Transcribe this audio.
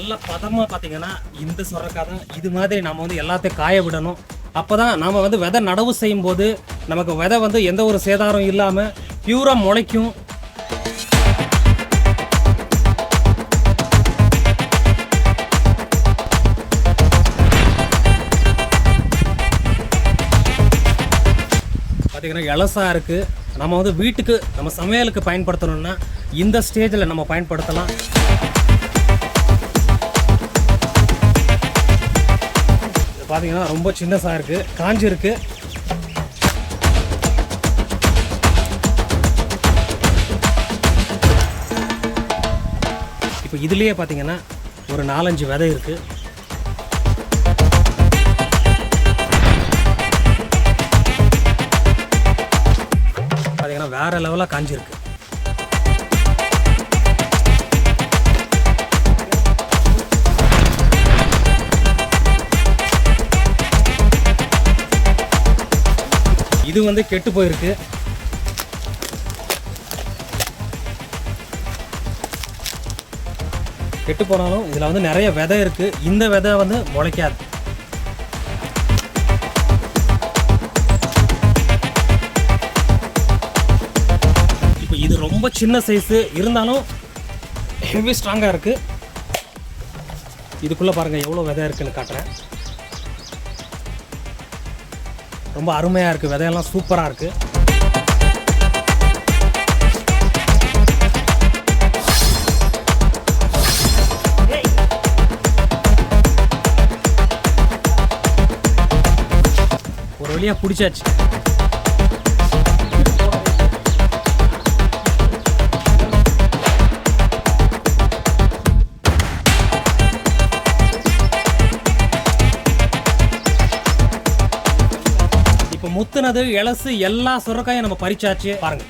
நல்ல பதமாக பார்த்தீங்கன்னா இந்த சொரக்காய் தான். இது மாதிரி நம்ம வந்து எல்லாத்தையும் காய விடணும். அப்போ தான் நம்ம வந்து விதை நடவு செய்யும் போது நமக்கு விதை வந்து எந்த ஒரு சேதாரம் இல்லாமல் பியூராக முளைக்கும். பார்த்தீங்கன்னா இலசாக இருக்குது. நம்ம வந்து வீட்டுக்கு நம்ம சமையலுக்கு பயன்படுத்தணும்னா இந்த ஸ்டேஜில் நம்ம பயன்படுத்தலாம். பார்த்தீங்கன்னா ரொம்ப சின்னதாக இருக்குது, காஞ்சி இருக்குது. இப்போ இதுலேயே பார்த்தீங்கன்னா ஒரு 4-5 விதை இருக்குது. பார்த்தீங்கன்னா வேறு லெவலாக காஞ்சிருக்கு. இது வந்து கெட்டு போயிருக்கு. கெட்டு போனாலும் இதில் வந்து நிறைய விதை இருக்குது. இந்த விதை வந்து முளைக்காது. இப்போ இது ரொம்ப சின்ன சைஸு இருந்தாலும் ஹெவி ஸ்ட்ராங்காக இருக்குது. இதுக்குள்ளே பாருங்கள் எவ்வளோ விதை இருக்குன்னு காட்டுறேன். ரொம்ப அருமையாக இருக்குது. விதையெல்லாம் சூப்பராக இருக்குது. ஒரு வழியாக பிடிச்சாச்சு. இப்போ முத்துனது இலசு எல்லா சுரக்காயும் நம்ம பறிச்சாச்சு. பாருங்க,